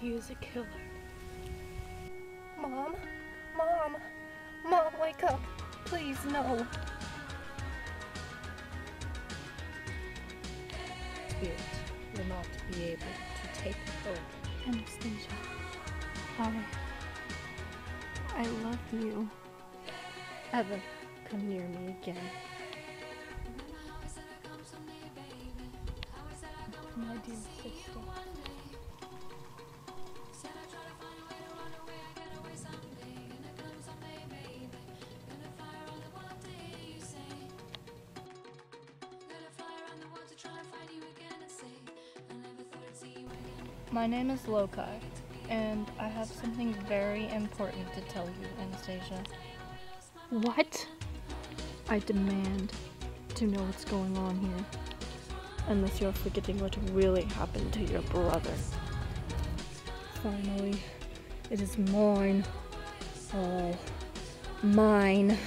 He is a killer. Mom? Mom! Mom, wake up! Please, no! Spirit will not be able to take over. Anastasia, I love you. Ever come near me again. My dear sister. My name is Loki, and I have something very important to tell you, Anastasia. What? I demand to know what's going on here. Unless you're forgetting what really happened to your brother. Finally, it is mine. All mine.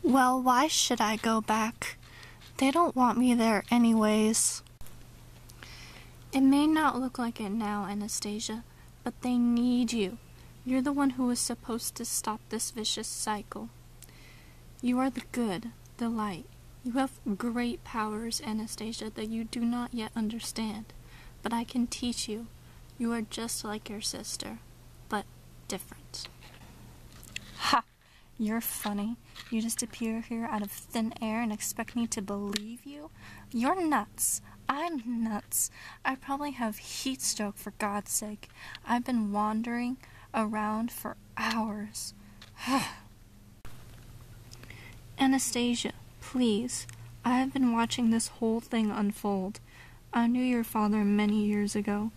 Well, why should I go back? They don't want me there anyways. It may not look like it now, Anastasia, but they need you. You're the one who was supposed to stop this vicious cycle. You are the good, the light. You have great powers, Anastasia, that you do not yet understand. But I can teach you. You are just like your sister, but different. Ha! You're funny. You just appear here out of thin air and expect me to believe you? You're nuts. I'm nuts. I probably have heat stroke, for God's sake. I've been wandering around for hours. Anastasia, please. I have been watching this whole thing unfold. I knew your father many years ago,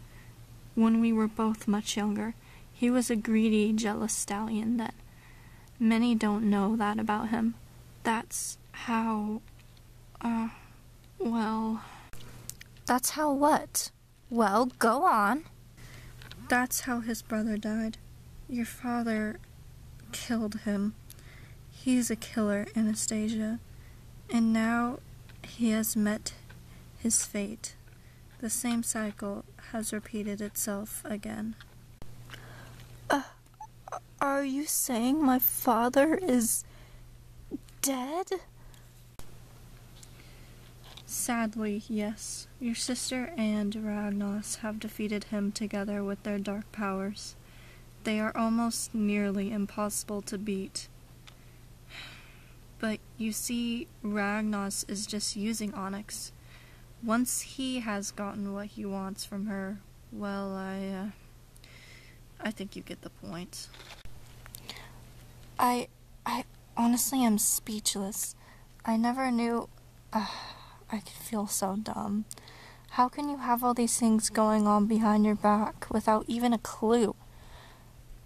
when we were both much younger. He was a greedy, jealous stallion then. Many don't know that about him. That's how, well... That's how what? Well, go on. That's how his brother died. Your father killed him. He's a killer, Anastasia. And now he has met his fate. The same cycle has repeated itself again. Are you saying my father is dead? Sadly, yes. Your sister and Ragnos have defeated him together with their dark powers. They are almost nearly impossible to beat. But you see, Ragnos is just using Onyx. Once he has gotten what he wants from her, well, I think you get the point. I honestly am speechless. I never knew... I could feel so dumb. How can you have all these things going on behind your back without even a clue?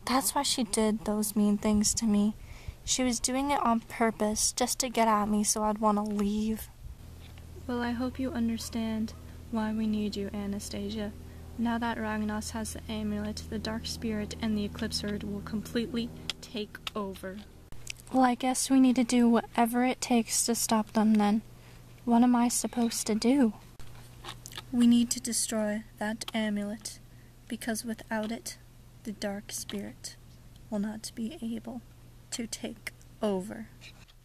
That's why she did those mean things to me. She was doing it on purpose, just to get at me so I'd want to leave. Well, I hope you understand why we need you, Anastasia. Now that Ragnos has the amulet, the Dark Spirit and the Eclipser will completely take over. Well, I guess we need to do whatever it takes to stop them then. What am I supposed to do? We need to destroy that amulet, because without it, the Dark Spirit will not be able to take over.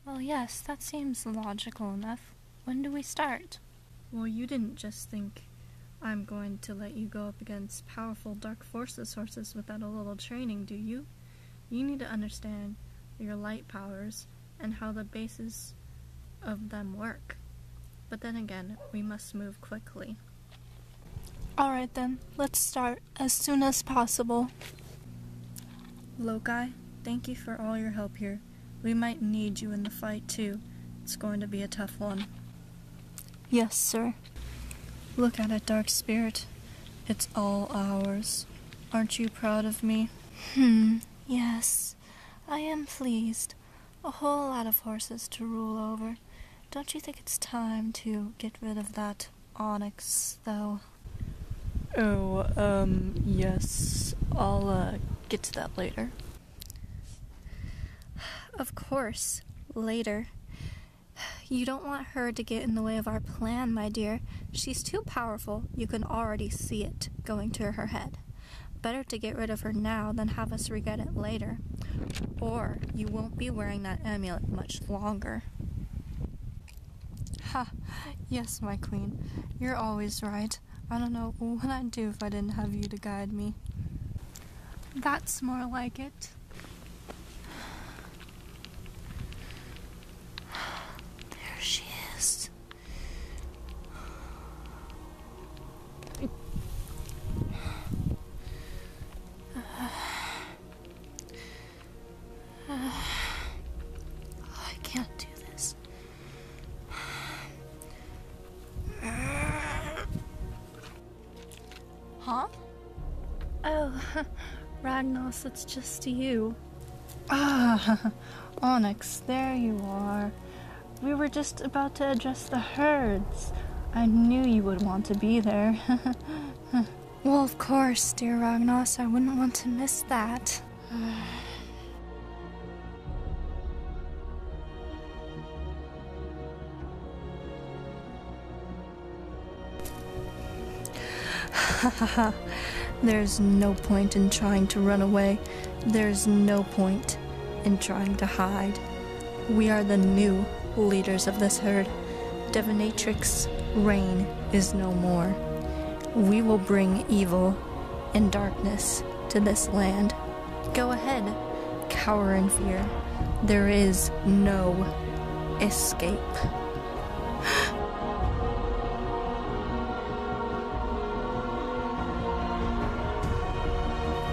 Well, yes, that seems logical enough. When do we start? Well, you didn't just think I'm going to let you go up against powerful dark forces sources without a little training, do you? You need to understand your light powers and how the bases of them work. But then again, we must move quickly. Alright then, let's start as soon as possible. Loki, thank you for all your help here. We might need you in the fight too. It's going to be a tough one. Yes, sir. Look at it, Dark Spirit. It's all ours. Aren't you proud of me? Yes. I am pleased. A whole lot of horses to rule over. Don't you think it's time to get rid of that onyx, though? Oh, yes. I'll, get to that later. Of course. Later. You don't want her to get in the way of our plan, my dear. She's too powerful. You can already see it going to her head. Better to get rid of her now than have us regret it later. Or you won't be wearing that amulet much longer. Ha! Yes, my queen. You're always right. I don't know what I'd do if I didn't have you to guide me. That's more like it. There she is. I can't do this. Huh? Oh, Ragnos, it's just you. Ah, Onyx, there you are. We were just about to address the herds. I knew you would want to be there. Well, of course, dear Ragnos, I wouldn't want to miss that. There's no point in trying to run away. There's no point in trying to hide. We are the new leaders of this herd. Divinatrix reign is no more. We will bring evil and darkness to this land. Go ahead, cower in fear. There is no escape.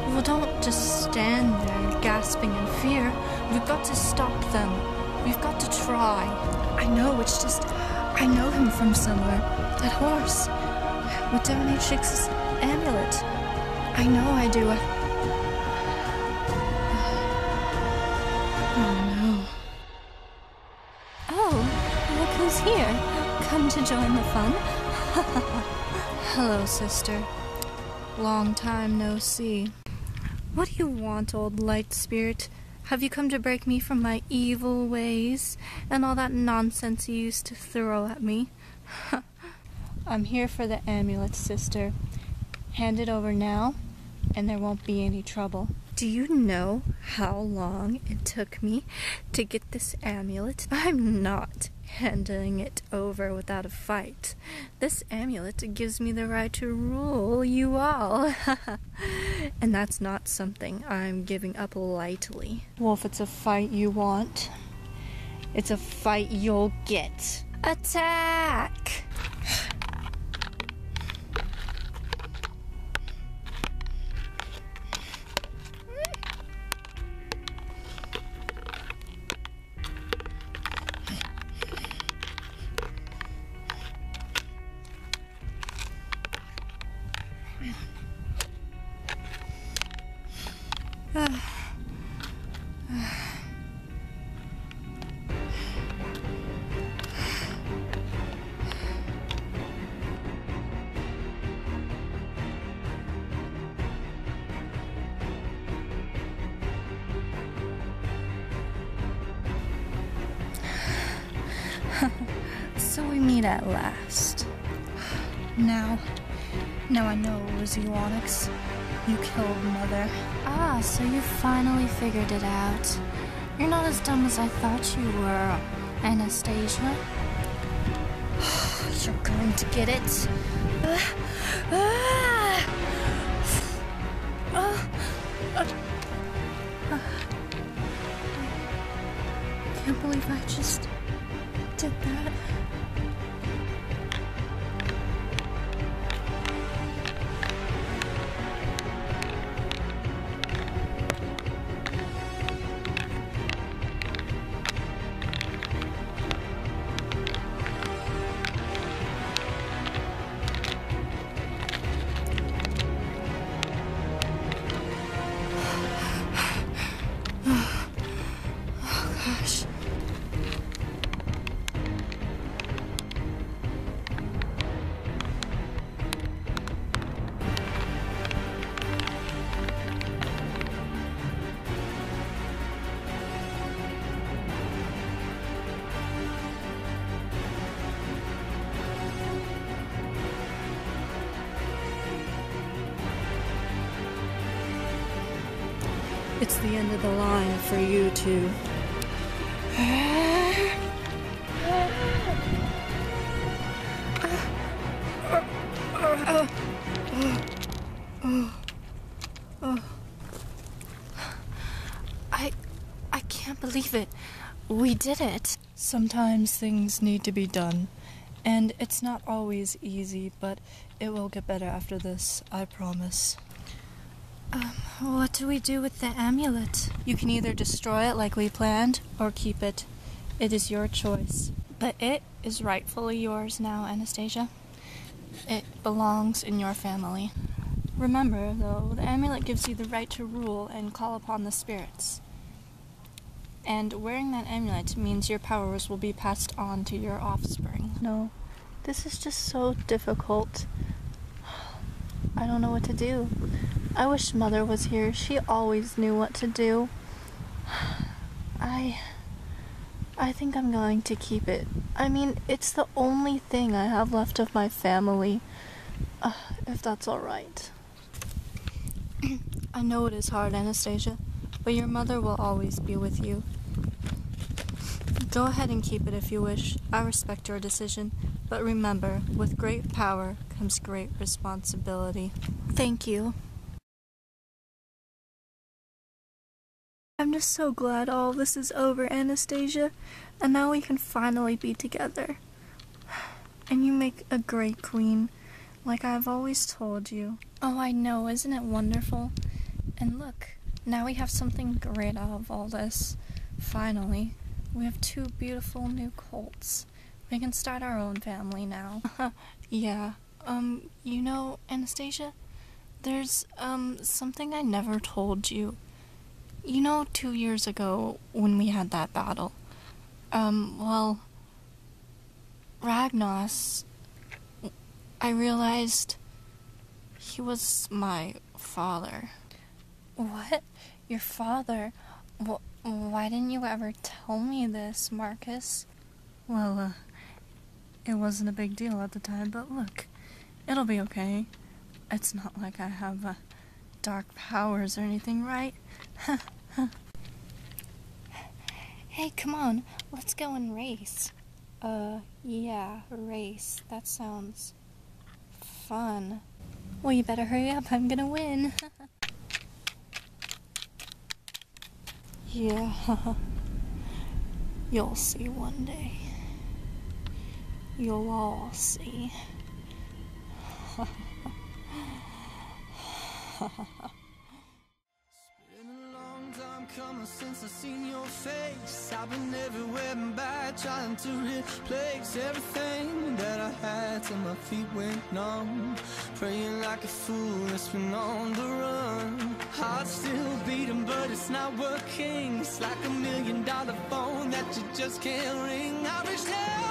Well, don't just stand there gasping in fear. We've got to stop them. We've got to try. I know, it's just... I know him from somewhere. That horse. With Divinatrix's amulet. I know I do. Oh, no. Oh, look who's here. Come to join the fun. Hello, sister. Long time no see. What do you want, old light spirit? Have you come to break me from my evil ways and all that nonsense you used to throw at me? I'm here for the amulet, sister. Hand it over now, and there won't be any trouble. Do you know how long it took me to get this amulet? I'm not handing it over without a fight. This amulet gives me the right to rule you all. And that's not something I'm giving up lightly. Well, if it's a fight you want, it's a fight you'll get. Attack! So we meet at last. Now I know it was you, Onyx. You killed Mother. Ah, so you finally figured it out. You're not as dumb as I thought you were, Anastasia. You're going to get it. I can't believe I just did that. It's the end of the line for you two. I can't believe it. We did it. Sometimes things need to be done, and it's not always easy, but it will get better after this, I promise. What do we do with the amulet? You can either destroy it like we planned, or keep it. It is your choice. But it is rightfully yours now, Anastasia. It belongs in your family. Remember, though, the amulet gives you the right to rule and call upon the spirits. And wearing that amulet means your powers will be passed on to your offspring. No, this is just so difficult. I don't know what to do. I wish Mother was here. She always knew what to do. I think I'm going to keep it. I mean, it's the only thing I have left of my family. If that's alright. I know it is hard, Anastasia, but your mother will always be with you. Go ahead and keep it if you wish. I respect your decision. But remember, with great power comes great responsibility. Thank you. I'm just so glad all this is over, Anastasia, and now we can finally be together. And you make a great queen, like I've always told you. Oh, I know, isn't it wonderful? And look, now we have something great out of all this. Finally, we have 2 beautiful new colts. We can start our own family now. Yeah, you know, Anastasia, there's, something I never told you. You know, 2 years ago, when we had that battle, well, Ragnos, I realized he was my father. What? Your father? Why didn't you ever tell me this, Marcus? Well, it wasn't a big deal at the time, but look, it'll be okay. It's not like I have, dark powers or anything, right? Hey, come on, let's go and race. Yeah, race. That sounds fun. Well, you better hurry up, I'm gonna win. Yeah, you'll see one day. You'll all see. Coming since I seen your face. I've been everywhere and back, trying to replace everything that I had till my feet went numb. Praying like a fool, it's been on the run. Heart still beating, but it's not working. It's like $1 million phone that you just can't ring. I reached out